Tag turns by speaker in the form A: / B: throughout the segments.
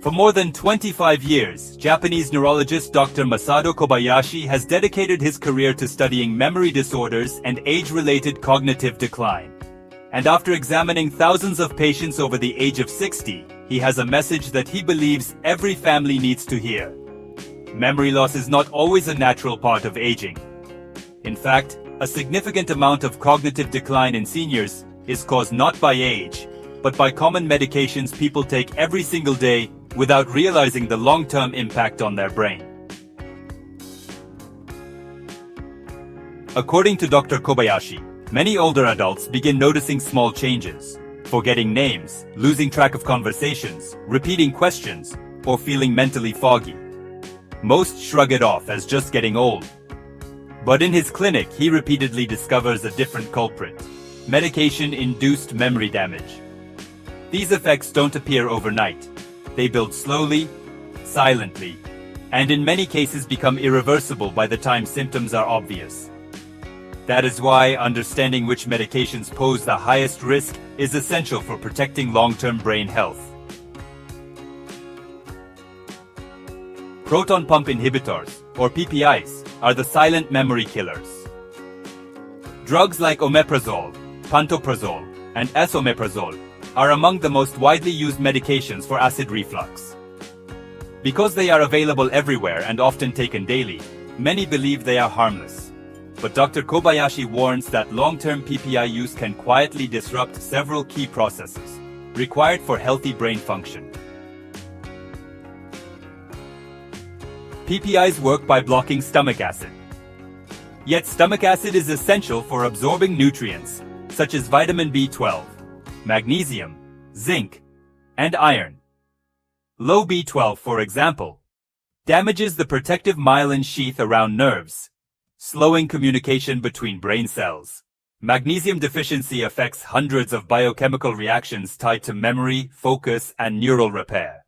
A: For more than 25 years, Japanese neurologist Dr. Masato Kobayashi has dedicated his career to studying memory disorders and age-related cognitive decline. And after examining thousands of patients over the age of 60, he has a message that he believes every family needs to hear. Memory loss is not always a natural part of aging. In fact, a significant amount of cognitive decline in seniors is caused not by age, but by common medications people take every single day without realizing the long-term impact on their brain. According to Dr. Kobayashi, many older adults begin noticing small changes, forgetting names, losing track of conversations, repeating questions, or feeling mentally foggy. Most shrug it off as just getting old. But in his clinic, he repeatedly discovers a different culprit: medication-induced memory damage. These effects don't appear overnight. They build slowly, silently, and in many cases become irreversible by the time symptoms are obvious. That is why understanding which medications pose the highest risk is essential for protecting long-term brain health. Proton pump inhibitors, or PPIs, are the silent memory killers. Drugs like omeprazole, pantoprazole, and esomeprazole are among the most widely used medications for acid reflux. Because they are available everywhere and often taken daily, many believe they are harmless. But Dr. Kobayashi warns that long-term PPI use can quietly disrupt several key processes required for healthy brain function. PPIs work by blocking stomach acid. Yet stomach acid is essential for absorbing nutrients such as vitamin B12, magnesium, zinc, and iron. Low B12, for example, damages the protective myelin sheath around nerves, slowing communication between brain cells. Magnesium deficiency affects hundreds of biochemical reactions tied to memory, focus, and neural repair.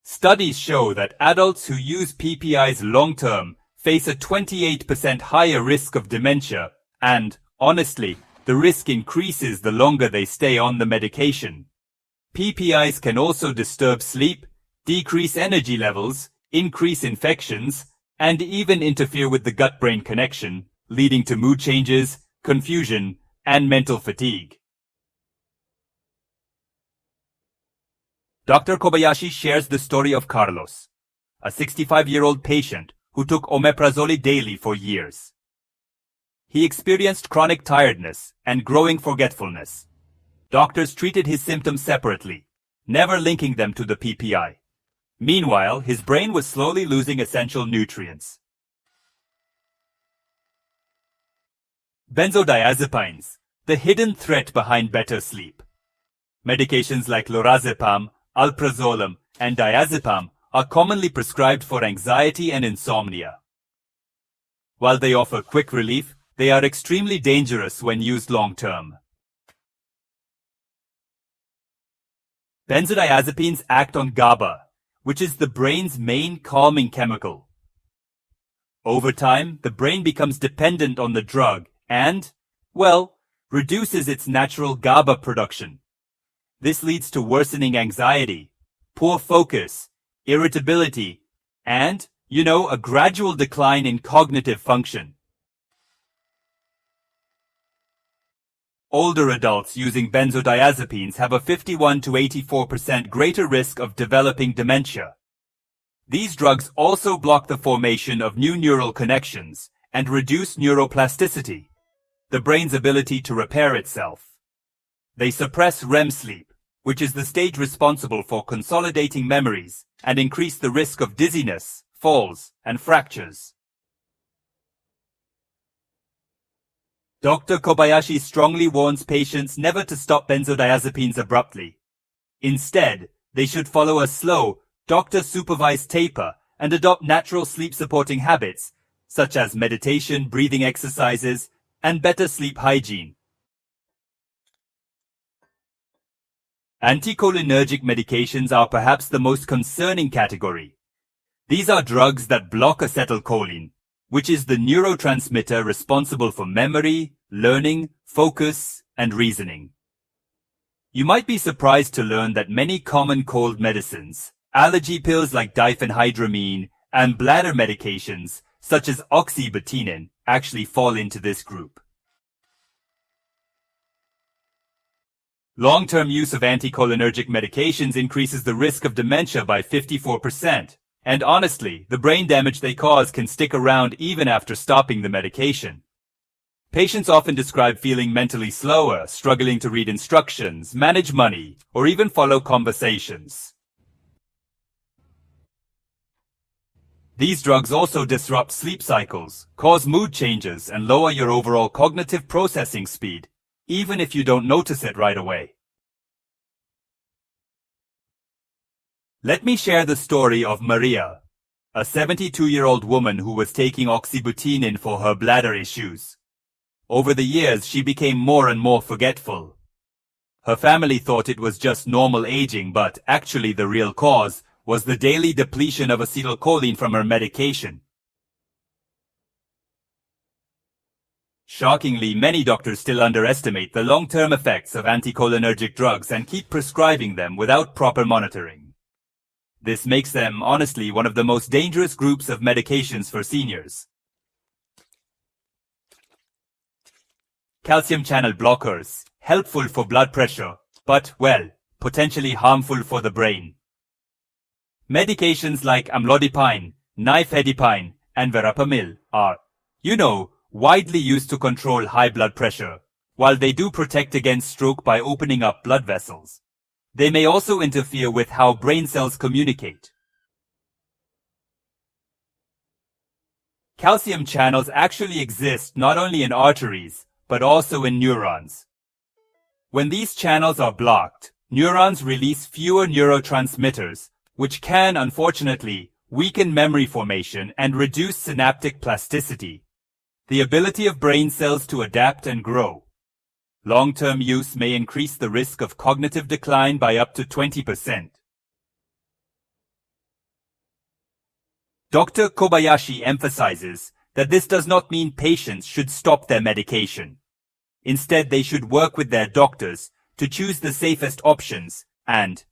A: Studies show that adults who use PPIs long-term face a 28% higher risk of dementia, and, honestly, the risk increases the longer they stay on the medication. PPIs can also disturb sleep, decrease energy levels, increase infections, and even interfere with the gut-brain connection, leading to mood changes, confusion, and mental fatigue. Dr. Kobayashi shares the story of Carlos, a 65-year-old patient who took omeprazole daily for years. He experienced chronic tiredness and growing forgetfulness. Doctors treated his symptoms separately, never linking them to the PPI. Meanwhile, his brain was slowly losing essential nutrients. Benzodiazepines, the hidden threat behind better sleep. Medications like lorazepam, alprazolam, and diazepam are commonly prescribed for anxiety and insomnia. While they offer quick relief, they are extremely dangerous when used long-term. Benzodiazepines act on GABA, which is the brain's main calming chemical. Over time, the brain becomes dependent on the drug and, well, reduces its natural GABA production. This leads to worsening anxiety, poor focus, irritability, and, a gradual decline in cognitive function. Older adults using benzodiazepines have a 51 to 84% greater risk of developing dementia. These drugs also block the formation of new neural connections and reduce neuroplasticity, the brain's ability to repair itself. They suppress REM sleep, which is the stage responsible for consolidating memories, and increase the risk of dizziness, falls, and fractures. Dr. Kobayashi strongly warns patients never to stop benzodiazepines abruptly. Instead, they should follow a slow, doctor-supervised taper and adopt natural sleep-supporting habits, such as meditation, breathing exercises, and better sleep hygiene. Anticholinergic medications are perhaps the most concerning category. These are drugs that block acetylcholine, which is the neurotransmitter responsible for memory, learning, focus, and reasoning. You might be surprised to learn that many common cold medicines, allergy pills like diphenhydramine, and bladder medications, such as oxybutynin, actually fall into this group. Long-term use of anticholinergic medications increases the risk of dementia by 54%. And honestly, the brain damage they cause can stick around even after stopping the medication. Patients often describe feeling mentally slower, struggling to read instructions, manage money, or even follow conversations. These drugs also disrupt sleep cycles, cause mood changes, and lower your overall cognitive processing speed, even if you don't notice it right away. Let me share the story of Maria, a 72-year-old woman who was taking oxybutynin for her bladder issues. Over the years, she became more and more forgetful. Her family thought it was just normal aging, but actually the real cause was the daily depletion of acetylcholine from her medication. Shockingly, many doctors still underestimate the long-term effects of anticholinergic drugs and keep prescribing them without proper monitoring. This makes them, honestly, one of the most dangerous groups of medications for seniors. Calcium channel blockers, helpful for blood pressure, but, well, potentially harmful for the brain. Medications like amlodipine, nifedipine, and verapamil are, widely used to control high blood pressure. While they do protect against stroke by opening up blood vessels, they may also interfere with how brain cells communicate. Calcium channels actually exist not only in arteries, but also in neurons. When these channels are blocked, neurons release fewer neurotransmitters, which can, unfortunately, weaken memory formation and reduce synaptic plasticity, the ability of brain cells to adapt and grow. Long-term use may increase the risk of cognitive decline by up to 20%. Dr. Kobayashi emphasizes that this does not mean patients should stop their medication. Instead, they should work with their doctors to choose the safest options and,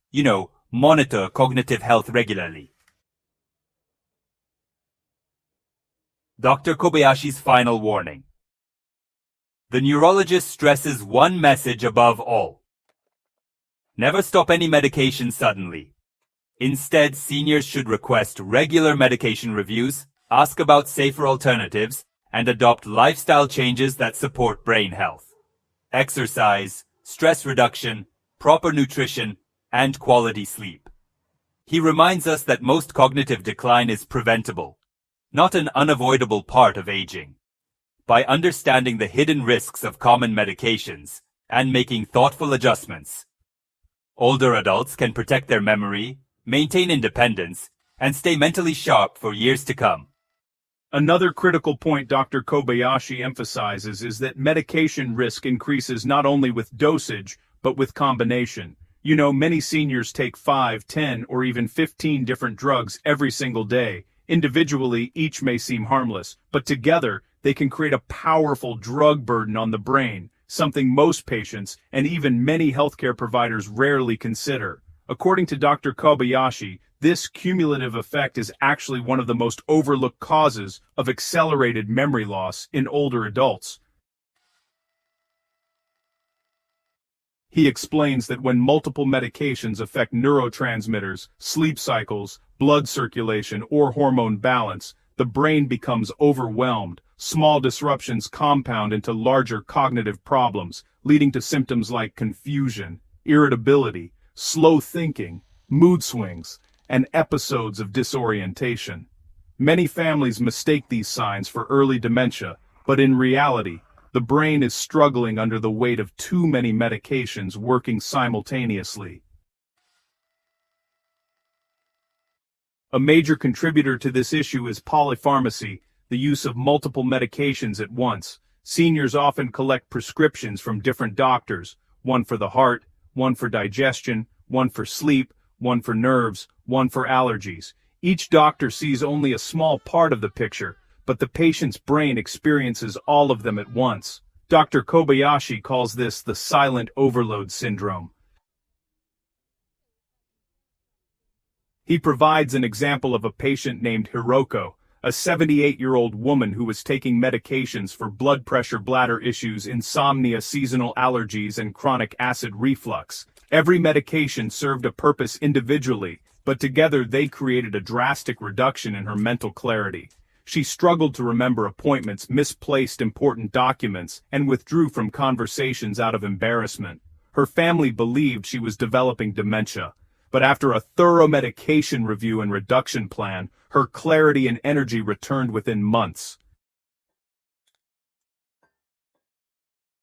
A: monitor cognitive health regularly. Dr. Kobayashi's final warning. The neurologist stresses one message above all. Never stop any medication suddenly. Instead, seniors should request regular medication reviews, ask about safer alternatives, and adopt lifestyle changes that support brain health. Exercise, stress reduction, proper nutrition, and quality sleep. He reminds us that most cognitive decline is preventable, not an unavoidable part of aging. By understanding the hidden risks of common medications and making thoughtful adjustments, older adults can protect their memory, maintain independence, and stay mentally sharp for years to come.
B: Another critical point Dr. Kobayashi emphasizes is that medication risk increases not only with dosage, but with combination. Many seniors take 5, 10, or even 15 different drugs every single day. Individually, each may seem harmless, but together, they can create a powerful drug burden on the brain, something most patients and even many healthcare providers rarely consider. According to Dr. Kobayashi, this cumulative effect is actually one of the most overlooked causes of accelerated memory loss in older adults. He explains that when multiple medications affect neurotransmitters, sleep cycles, blood circulation, or hormone balance, the brain becomes overwhelmed. Small disruptions compound into larger cognitive problems, leading to symptoms like confusion, irritability, slow thinking, mood swings, and episodes of disorientation. Many families mistake these signs for early dementia, but in reality, the brain is struggling under the weight of too many medications working simultaneously. A major contributor to this issue is polypharmacy, the use of multiple medications at once. Seniors often collect prescriptions from different doctors, one for the heart, one for digestion, one for sleep, one for nerves, one for allergies. Each doctor sees only a small part of the picture, but the patient's brain experiences all of them at once. Dr. Kobayashi calls this the silent overload syndrome. He provides an example of a patient named Hiroko, a 78-year-old woman who was taking medications for blood pressure, bladder issues, insomnia, seasonal allergies, and chronic acid reflux. Every medication served a purpose individually, but together they created a drastic reduction in her mental clarity. She struggled to remember appointments, misplaced important documents, and withdrew from conversations out of embarrassment. Her family believed she was developing dementia, but after a thorough medication review and reduction plan, her clarity and energy returned within months.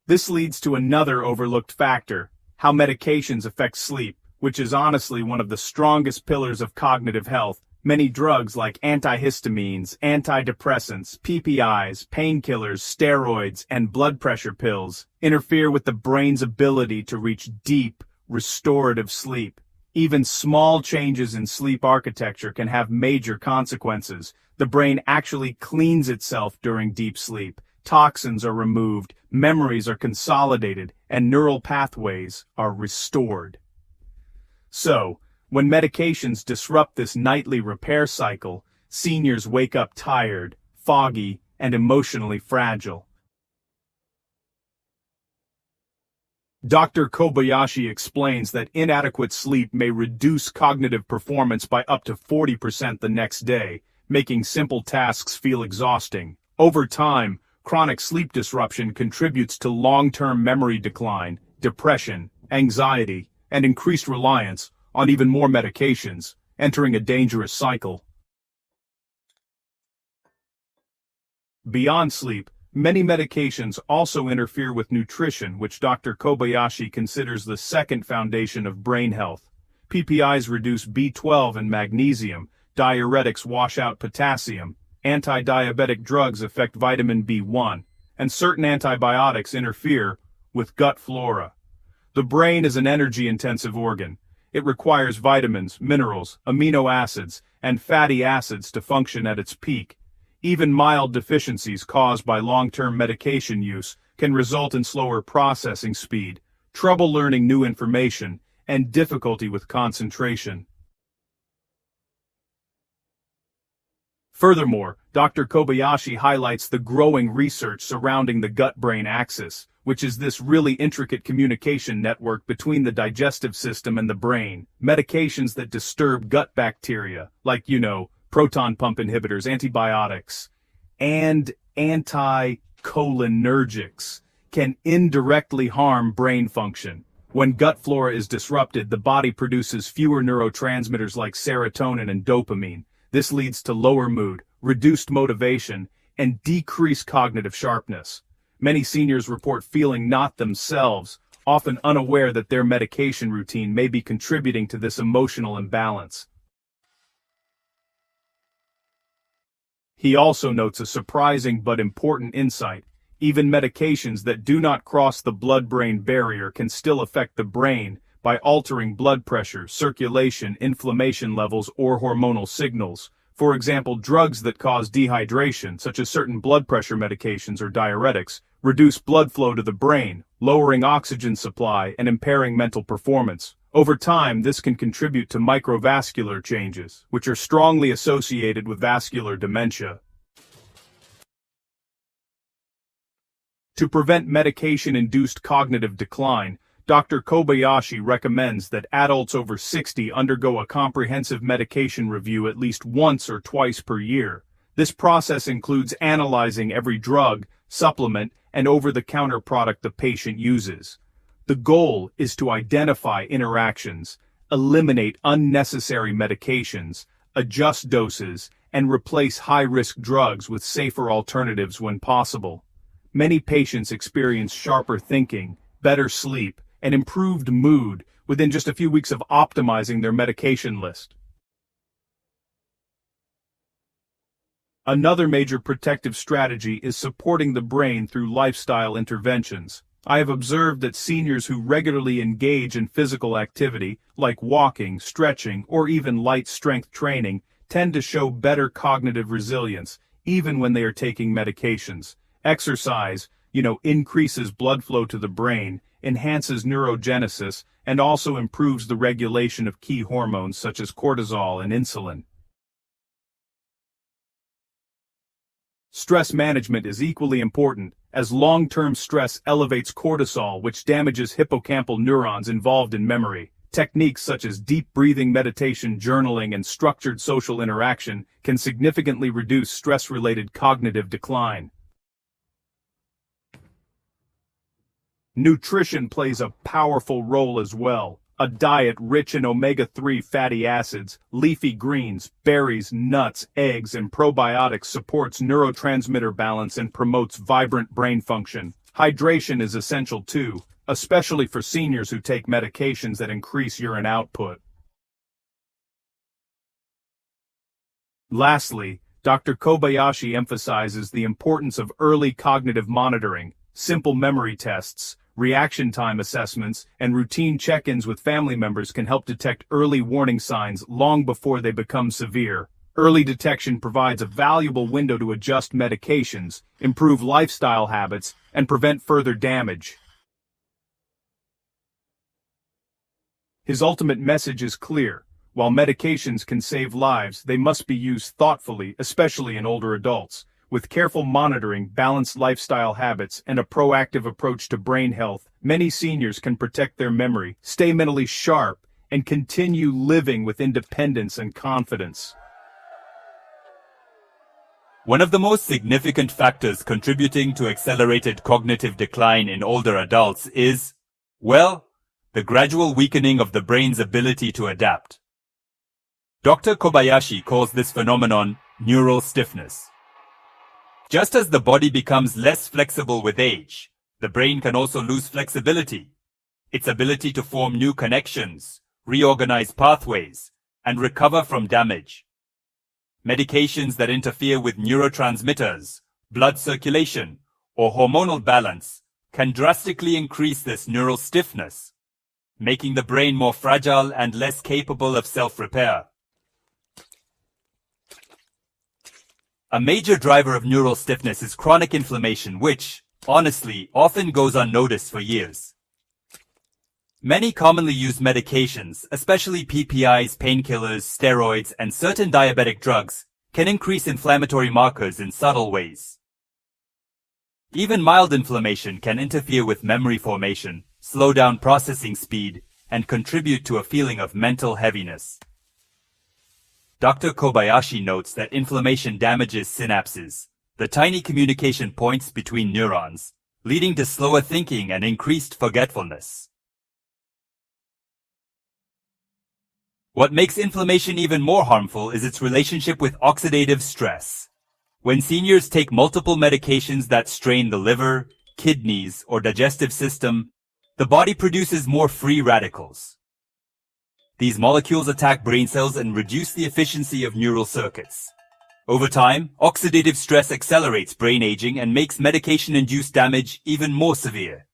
B: This leads to another overlooked factor: how medications affect sleep, which is honestly one of the strongest pillars of cognitive health. Many drugs like antihistamines, antidepressants, PPIs, painkillers, steroids, and blood pressure pills interfere with the brain's ability to reach deep, restorative sleep. Even small changes in sleep architecture can have major consequences. The brain actually cleans itself during deep sleep. Toxins are removed, memories are consolidated, and neural pathways are restored. So, when medications disrupt this nightly repair cycle, seniors wake up tired, foggy, and emotionally fragile. Dr. Kobayashi explains that inadequate sleep may reduce cognitive performance by up to 40% the next day, making simple tasks feel exhausting. Over time, chronic sleep disruption contributes to long-term memory decline, depression, anxiety, and increased reliance on even more medications, entering a dangerous cycle. Beyond sleep, many medications also interfere with nutrition, which Dr. Kobayashi considers the second foundation of brain health. PPIs reduce B12 and magnesium, diuretics wash out potassium, anti-diabetic drugs affect vitamin B1, and certain antibiotics interfere with gut flora. The brain is an energy-intensive organ. It requires vitamins, minerals, amino acids, and fatty acids to function at its peak. Even mild deficiencies caused by long-term medication use can result in slower processing speed, trouble learning new information, and difficulty with concentration. Furthermore, Dr. Kobayashi highlights the growing research surrounding the gut-brain axis, which is this really intricate communication network between the digestive system and the brain. Medications that disturb gut bacteria, like, proton pump inhibitors, antibiotics, and anticholinergics, can indirectly harm brain function. When gut flora is disrupted, the body produces fewer neurotransmitters like serotonin and dopamine. This leads to lower mood, reduced motivation, and decreased cognitive sharpness. Many seniors report feeling not themselves, often unaware that their medication routine may be contributing to this emotional imbalance. He also notes a surprising but important insight. Even medications that do not cross the blood-brain barrier can still affect the brain by altering blood pressure, circulation, inflammation levels, or hormonal signals. For example, drugs that cause dehydration, such as certain blood pressure medications or diuretics, reduce blood flow to the brain, lowering oxygen supply and impairing mental performance. Over time, this can contribute to microvascular changes, which are strongly associated with vascular dementia. To prevent medication-induced cognitive decline, Dr. Kobayashi recommends that adults over 60 undergo a comprehensive medication review at least once or twice per year. This process includes analyzing every drug, supplement, and over-the-counter product the patient uses. The goal is to identify interactions, eliminate unnecessary medications, adjust doses, and replace high-risk drugs with safer alternatives when possible. Many patients experience sharper thinking, better sleep, and improved mood within just a few weeks of optimizing their medication list. Another major protective strategy is supporting the brain through lifestyle interventions. I have observed that seniors who regularly engage in physical activity, like walking, stretching, or even light strength training, tend to show better cognitive resilience, even when they are taking medications. Exercise, increases blood flow to the brain, enhances neurogenesis, and also improves the regulation of key hormones such as cortisol and insulin. Stress management is equally important, as long-term stress elevates cortisol, which damages hippocampal neurons involved in memory. Techniques such as deep breathing, meditation, journaling, and structured social interaction can significantly reduce stress-related cognitive decline. Nutrition plays a powerful role as well. A diet rich in omega-3 fatty acids, leafy greens, berries, nuts, eggs, and probiotics supports neurotransmitter balance and promotes vibrant brain function. Hydration is essential too, especially for seniors who take medications that increase urine output. Lastly, Dr. Kobayashi emphasizes the importance of early cognitive monitoring. Simple memory tests, reaction time assessments, and routine check-ins with family members can help detect early warning signs long before they become severe. Early detection provides a valuable window to adjust medications, improve lifestyle habits, and prevent further damage. His ultimate message is clear. While medications can save lives, they must be used thoughtfully, especially in older adults. With careful monitoring, balanced lifestyle habits, and a proactive approach to brain health, many seniors can protect their memory, stay mentally sharp, and continue living with independence and confidence.
A: One of the most significant factors contributing to accelerated cognitive decline in older adults is, well, the gradual weakening of the brain's ability to adapt. Dr. Kobayashi calls this phenomenon neural stiffness. Just as the body becomes less flexible with age, the brain can also lose flexibility. Its ability to form new connections, reorganize pathways, and recover from damage. Medications that interfere with neurotransmitters, blood circulation, or hormonal balance can drastically increase this neural stiffness, making the brain more fragile and less capable of self-repair. A major driver of neural stiffness is chronic inflammation, which, honestly, often goes unnoticed for years. Many commonly used medications, especially PPIs, painkillers, steroids, and certain diabetic drugs, can increase inflammatory markers in subtle ways. Even mild inflammation can interfere with memory formation, slow down processing speed, and contribute to a feeling of mental heaviness. Dr. Kobayashi notes that inflammation damages synapses, the tiny communication points between neurons, leading to slower thinking and increased forgetfulness. What makes inflammation even more harmful is its relationship with oxidative stress. When seniors take multiple medications that strain the liver, kidneys, or digestive system, the body produces more free radicals. These molecules attack brain cells and reduce the efficiency of neural circuits. Over time, oxidative stress accelerates brain aging and makes medication-induced damage even more severe.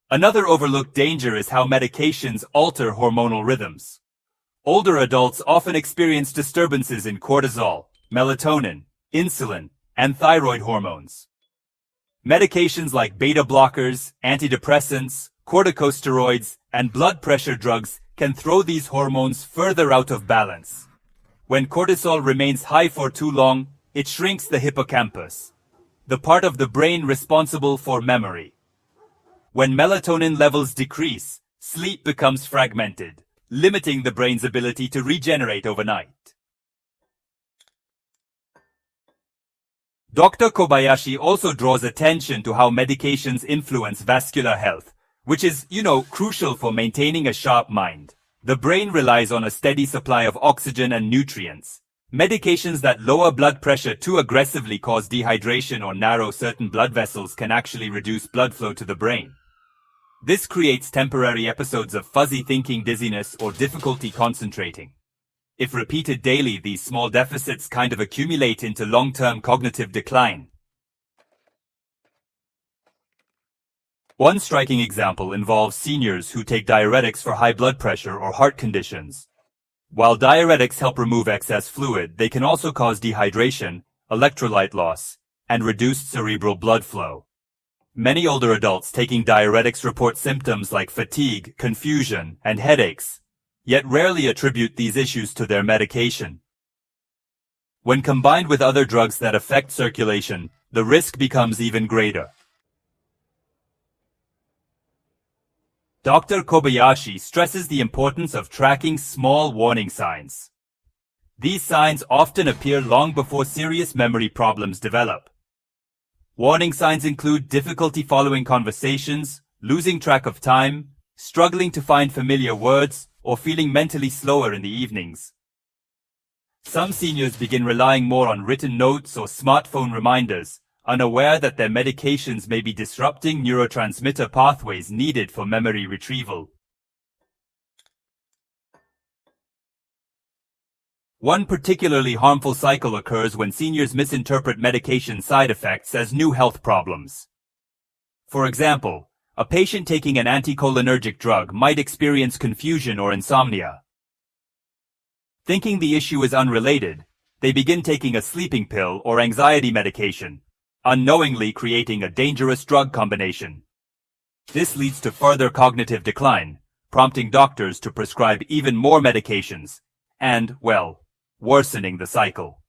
A: Another overlooked danger is how medications alter hormonal rhythms. Older adults often experience disturbances in cortisol, melatonin, insulin, and thyroid hormones. Medications like beta blockers, antidepressants, corticosteroids, and blood pressure drugs can throw these hormones further out of balance. When cortisol remains high for too long, it shrinks the hippocampus, the part of the brain responsible for memory. When melatonin levels decrease, sleep becomes fragmented, limiting the brain's ability to regenerate overnight. Dr. Kobayashi also draws attention to how medications influence vascular health, which is, crucial for maintaining a sharp mind. The brain relies on a steady supply of oxygen and nutrients. Medications that lower blood pressure too aggressively cause dehydration or narrow certain blood vessels can actually reduce blood flow to the brain. This creates temporary episodes of fuzzy thinking, dizziness, or difficulty concentrating. If repeated daily, these small deficits kind of accumulate into long-term cognitive decline. One striking example involves seniors who take diuretics for high blood pressure or heart conditions. While diuretics help remove excess fluid, they can also cause dehydration, electrolyte loss, and reduced cerebral blood flow. Many older adults taking diuretics report symptoms like fatigue, confusion, and headaches, yet rarely attribute these issues to their medication. When combined with other drugs that affect circulation, the risk becomes even greater. Dr. Kobayashi stresses the importance of tracking small warning signs. These signs often appear long before serious memory problems develop. Warning signs include difficulty following conversations, losing track of time, struggling to find familiar words, or feeling mentally slower in the evenings. Some seniors begin relying more on written notes or smartphone reminders, unaware that their medications may be disrupting neurotransmitter pathways needed for memory retrieval. One particularly harmful cycle occurs when seniors misinterpret medication side effects as new health problems. For example, a patient taking an anticholinergic drug might experience confusion or insomnia. Thinking the issue is unrelated, they begin taking a sleeping pill or anxiety medication, unknowingly creating a dangerous drug combination. This leads to further cognitive decline, prompting doctors to prescribe even more medications, and, well, worsening the cycle.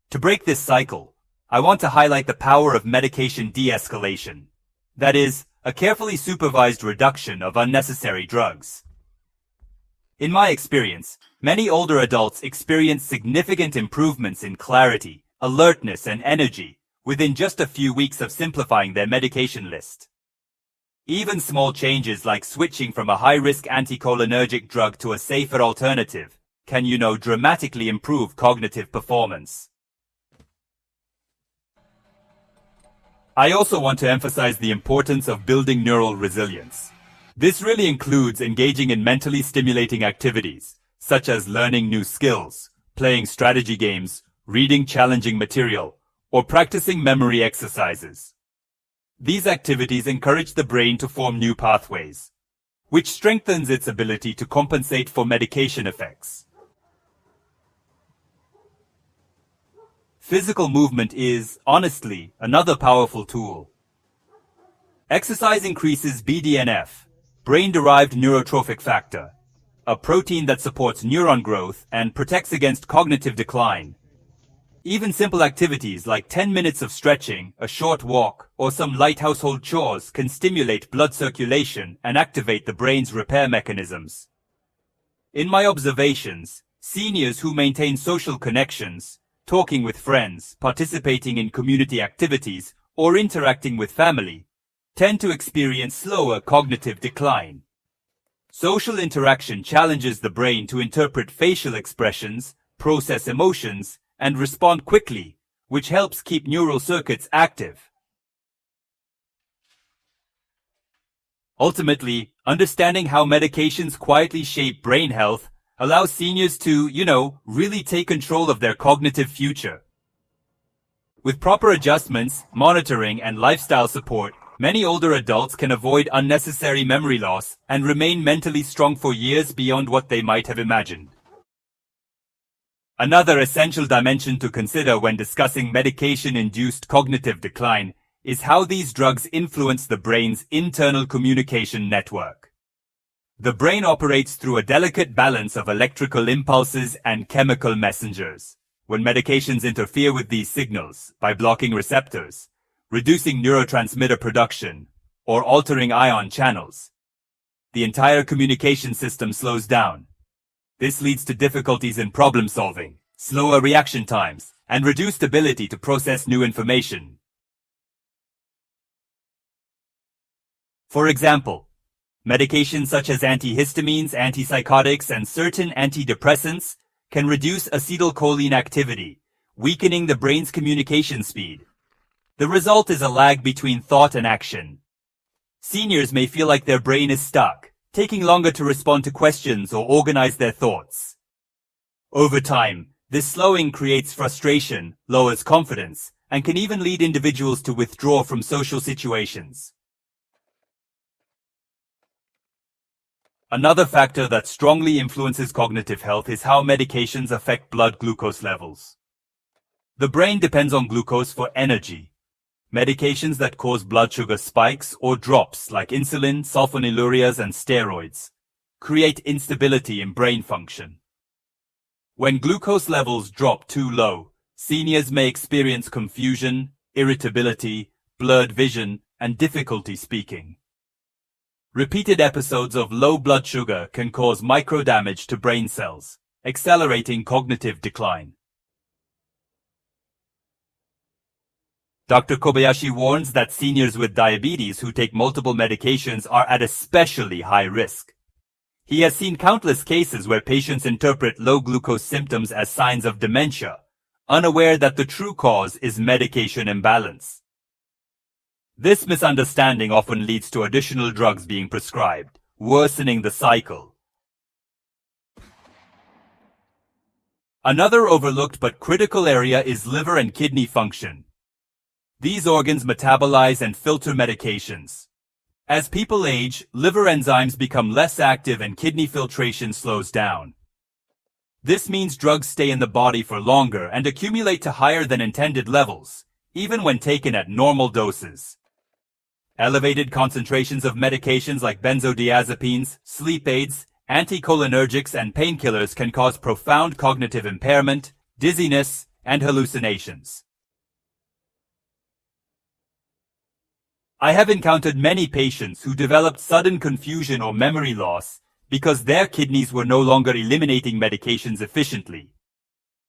A: To break this cycle, I want to highlight the power of medication de-escalation. That is, a carefully supervised reduction of unnecessary drugs. In my experience, many older adults experience significant improvements in clarity, alertness, and energy within just a few weeks of simplifying their medication list. Even small changes like switching from a high-risk anticholinergic drug to a safer alternative can, dramatically improve cognitive performance. I also want to emphasize the importance of building neural resilience. This really includes engaging in mentally stimulating activities, such as learning new skills, playing strategy games, reading challenging material, or practicing memory exercises. These activities encourage the brain to form new pathways, which strengthens its ability to compensate for medication effects. Physical movement is, honestly, another powerful tool. Exercise increases BDNF, brain-derived neurotrophic factor, a protein that supports neuron growth and protects against cognitive decline. Even simple activities like 10 minutes of stretching, a short walk, or some light household chores can stimulate blood circulation and activate the brain's repair mechanisms. In my observations, seniors who maintain social connections, talking with friends, participating in community activities, or interacting with family, tend to experience slower cognitive decline. Social interaction challenges the brain to interpret facial expressions, process emotions, and respond quickly, which helps keep neural circuits active. Ultimately, understanding how medications quietly shape brain health allows seniors to, really take control of their cognitive future. With proper adjustments, monitoring, and lifestyle support, many older adults can avoid unnecessary memory loss and remain mentally strong for years beyond what they might have imagined. Another essential dimension to consider when discussing medication-induced cognitive decline is how these drugs influence the brain's internal communication network. The brain operates through a delicate balance of electrical impulses and chemical messengers. When medications interfere with these signals by blocking receptors, reducing neurotransmitter production, or altering ion channels, the entire communication system slows down. This leads to difficulties in problem solving, slower reaction times, and reduced ability to process new information. For example, medications such as antihistamines, antipsychotics, and certain antidepressants can reduce acetylcholine activity, weakening the brain's communication speed. The result is a lag between thought and action. Seniors may feel like their brain is stuck, taking longer to respond to questions or organize their thoughts. Over time, this slowing creates frustration, lowers confidence, and can even lead individuals to withdraw from social situations. Another factor that strongly influences cognitive health is how medications affect blood glucose levels. The brain depends on glucose for energy. Medications that cause blood sugar spikes or drops, like insulin, sulfonylureas, and steroids, create instability in brain function. When glucose levels drop too low, seniors may experience confusion, irritability, blurred vision, and difficulty speaking. Repeated episodes of low blood sugar can cause microdamage to brain cells, accelerating cognitive decline. Dr. Kobayashi warns that seniors with diabetes who take multiple medications are at especially high risk. He has seen countless cases where patients interpret low glucose symptoms as signs of dementia, unaware that the true cause is medication imbalance. This misunderstanding often leads to additional drugs being prescribed, worsening the cycle. Another overlooked but critical area is liver and kidney function. These organs metabolize and filter medications. As people age, liver enzymes become less active and kidney filtration slows down. This means drugs stay in the body for longer and accumulate to higher than intended levels, even when taken at normal doses. Elevated concentrations of medications like benzodiazepines, sleep aids, anticholinergics, and painkillers can cause profound cognitive impairment, dizziness, and hallucinations. I have encountered many patients who developed sudden confusion or memory loss because their kidneys were no longer eliminating medications efficiently.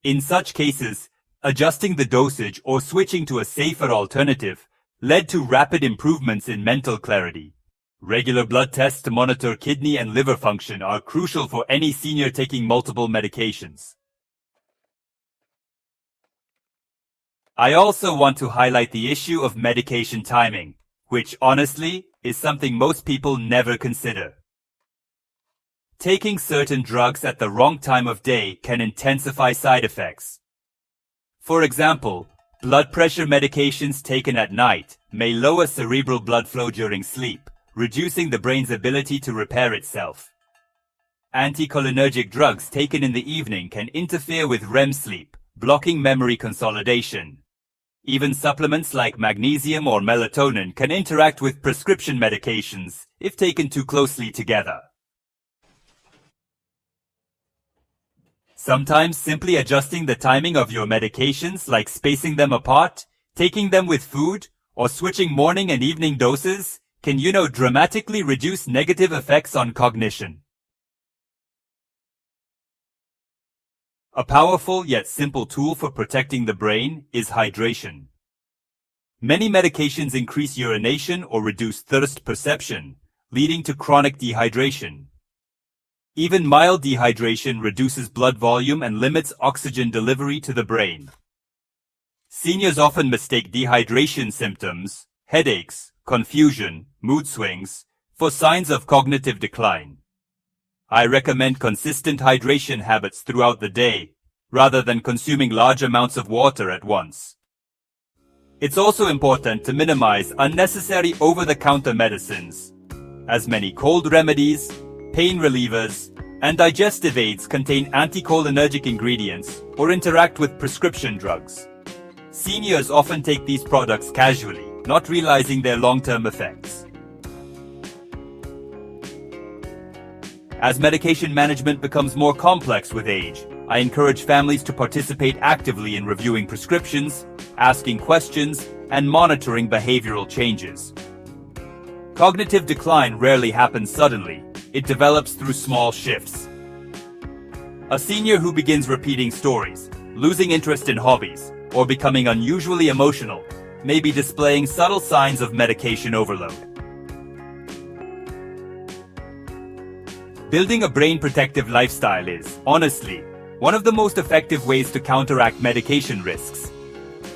A: In such cases, adjusting the dosage or switching to a safer alternative led to rapid improvements in mental clarity. Regular blood tests to monitor kidney and liver function are crucial for any senior taking multiple medications. I also want to highlight the issue of medication timing, which honestly is something most people never consider. Taking certain drugs at the wrong time of day can intensify side effects. For example, blood pressure medications taken at night may lower cerebral blood flow during sleep, reducing the brain's ability to repair itself. Anticholinergic drugs taken in the evening can interfere with REM sleep, blocking memory consolidation. Even supplements like magnesium or melatonin can interact with prescription medications if taken too closely together. Sometimes simply adjusting the timing of your medications, like spacing them apart, taking them with food, or switching morning and evening doses, can dramatically reduce negative effects on cognition. A powerful yet simple tool for protecting the brain is hydration. Many medications increase urination or reduce thirst perception, leading to chronic dehydration. Even mild dehydration reduces blood volume and limits oxygen delivery to the brain. Seniors often mistake dehydration symptoms, headaches, confusion, mood swings, for signs of cognitive decline. I recommend consistent hydration habits throughout the day, rather than consuming large amounts of water at once. It's also important to minimize unnecessary over-the-counter medicines, as many cold remedies, pain relievers, and digestive aids contain anticholinergic ingredients or interact with prescription drugs. Seniors often take these products casually, not realizing their long-term effects. As medication management becomes more complex with age, I encourage families to participate actively in reviewing prescriptions, asking questions, and monitoring behavioral changes. Cognitive decline rarely happens suddenly. It develops through small shifts. A senior who begins repeating stories, losing interest in hobbies, or becoming unusually emotional may be displaying subtle signs of medication overload. Building a brain-protective lifestyle is, honestly, one of the most effective ways to counteract medication risks.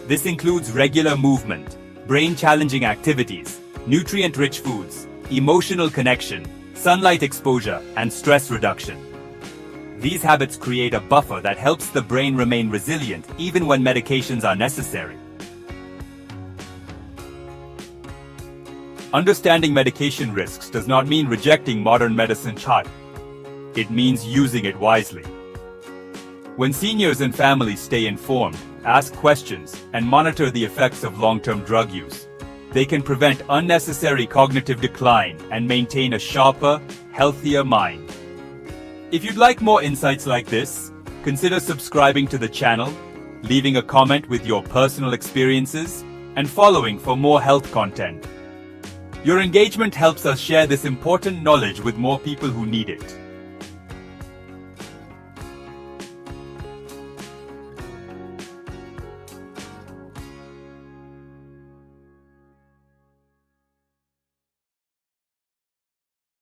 A: This includes regular movement, brain-challenging activities, nutrient-rich foods, emotional connection, sunlight exposure, and stress reduction. These habits create a buffer that helps the brain remain resilient even when medications are necessary. Understanding medication risks does not mean rejecting modern medicine chart. It means using it wisely. When seniors and families stay informed, ask questions, and monitor the effects of long-term drug use, they can prevent unnecessary cognitive decline and maintain a sharper, healthier mind. If you'd like more insights like this, consider subscribing to the channel, leaving a comment with your personal experiences, and following for more health content. Your engagement helps us share this important knowledge with more people who need it.